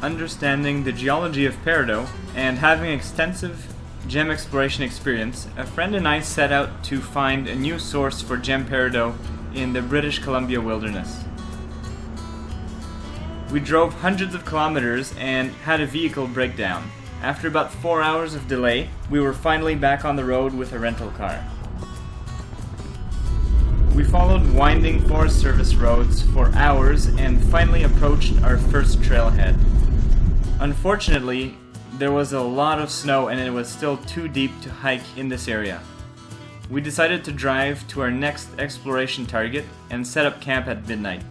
Understanding the geology of peridot and having extensive gem exploration experience, a friend and I set out to find a new source for gem peridot in the British Columbia wilderness. We drove hundreds of kilometers and had a vehicle breakdown. After about 4 hours of delay, we were finally back on the road with a rental car. We followed winding Forest Service roads for hours and finally approached our first trailhead. Unfortunately, there was a lot of snow and it was still too deep to hike in this area. We decided to drive to our next exploration target and set up camp at midnight.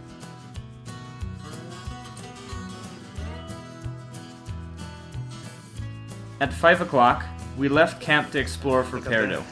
At 5 o'clock, we left camp to explore for peridot.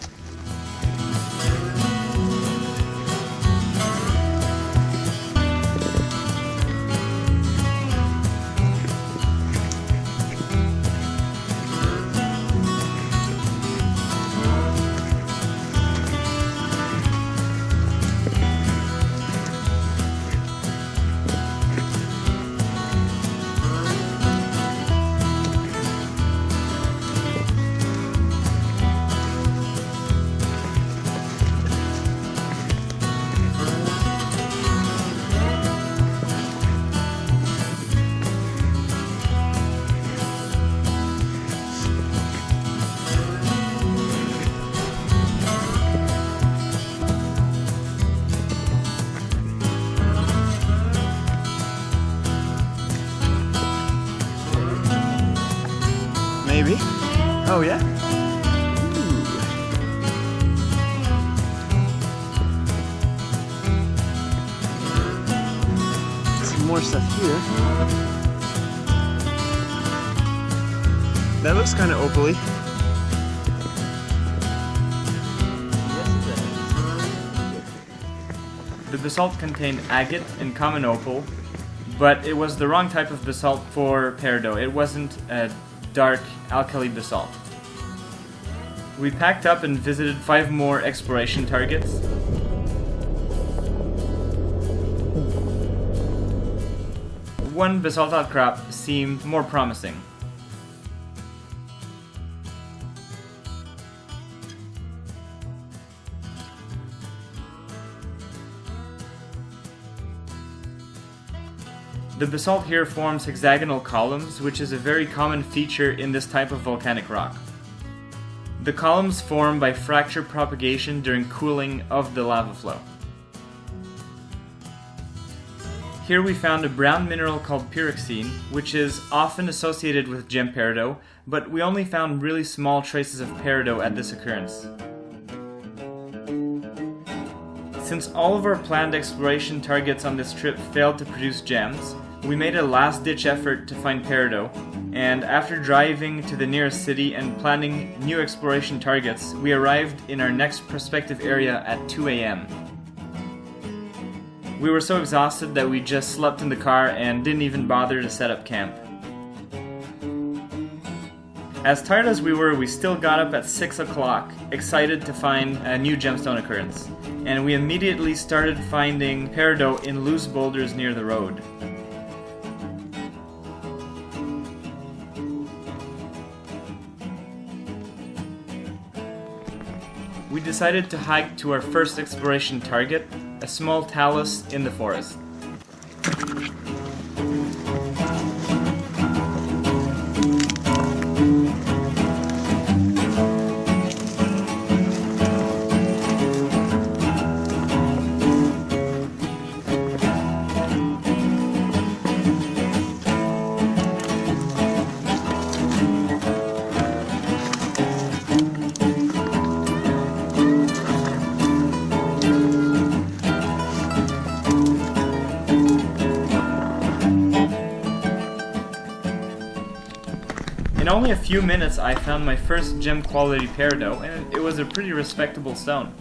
Maybe. Oh yeah? Ooh. Some more stuff here. That looks kind of opally. The basalt contained agate and common opal, but it was the wrong type of basalt for peridot. It wasn't a dark alkali basalt. We packed up and visited 5 more exploration targets. One basalt outcrop seemed more promising. The basalt here forms hexagonal columns, which is a very common feature in this type of volcanic rock. The columns form by fracture propagation during cooling of the lava flow. Here we found a brown mineral called pyroxene, which is often associated with gem peridot, but we only found really small traces of peridot at this occurrence. Since all of our planned exploration targets on this trip failed to produce gems, we made a last-ditch effort to find peridot, and after driving to the nearest city and planning new exploration targets, we arrived in our next prospective area at 2 a.m. We were so exhausted that we just slept in the car and didn't even bother to set up camp. As tired as we were, we still got up at 6 o'clock, excited to find a new gemstone occurrence, and we immediately started finding peridot in loose boulders near the road. We decided to hike to our first exploration target, a small talus in the forest. In only a few minutes I found my first gem quality peridot, and it was a pretty respectable stone.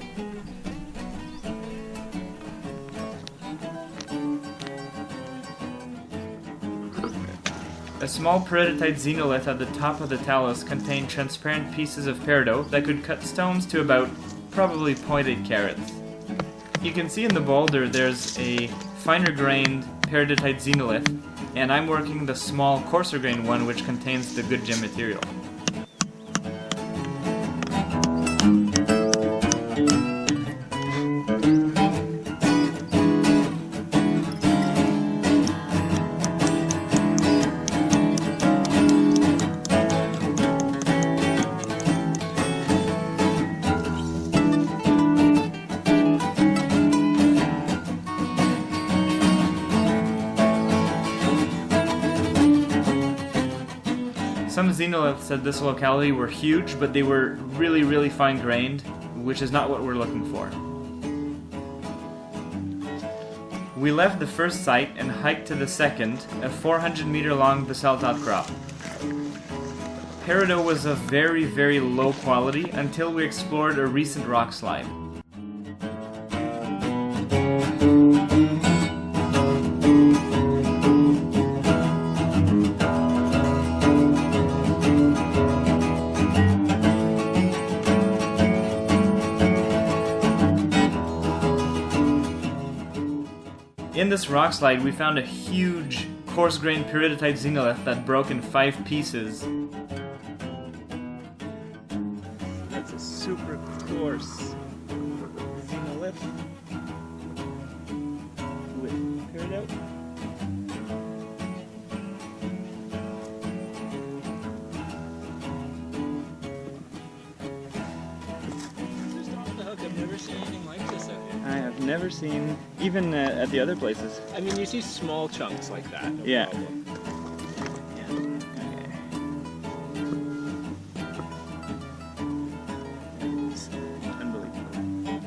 A small peridotite xenolith at the top of the talus contained transparent pieces of peridot that could cut stones to about probably 0.8 carats. You can see in the boulder there's a finer grained peridotite xenolith, and I'm working the small, coarser grain one which contains the good gem material. Some xenoliths at this locality were huge, but they were really fine-grained, which is not what we're looking for. We left the first site and hiked to the second, a 400-meter-long basalt outcrop. Peridot was of very low quality until we explored a recent rock slide. In this rock slide, we found a huge, coarse-grained peridotite xenolith that broke in 5 pieces. That's a super coarse xenolith with peridot. Just off the hook, I've never seen anything like this out here. I have never seen, even at the other places. I mean, you see small chunks like that. No Yeah. problem. It's unbelievable.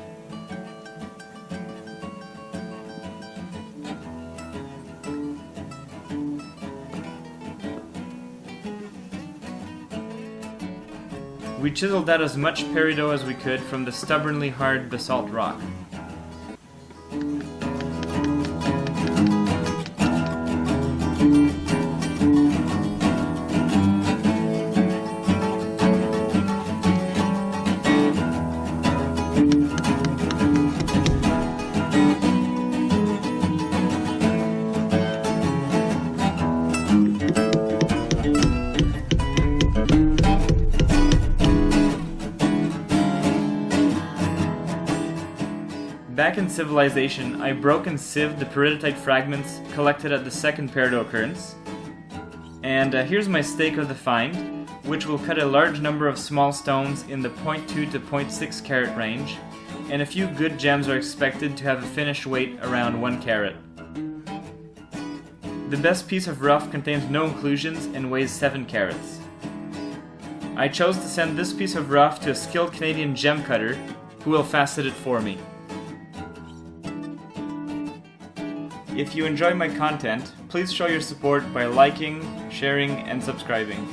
We chiseled out as much peridot as we could from the stubbornly hard basalt rock. Back in civilization, I broke and sieved the peridotite fragments collected at the second peridot occurrence. And here's my stake of the find, which will cut a large number of small stones in the 0.2 to 0.6 carat range, and a few good gems are expected to have a finished weight around 1 carat. The best piece of rough contains no inclusions and weighs 7 carats. I chose to send this piece of rough to a skilled Canadian gem cutter, who will facet it for me. If you enjoy my content, please show your support by liking, sharing, and subscribing.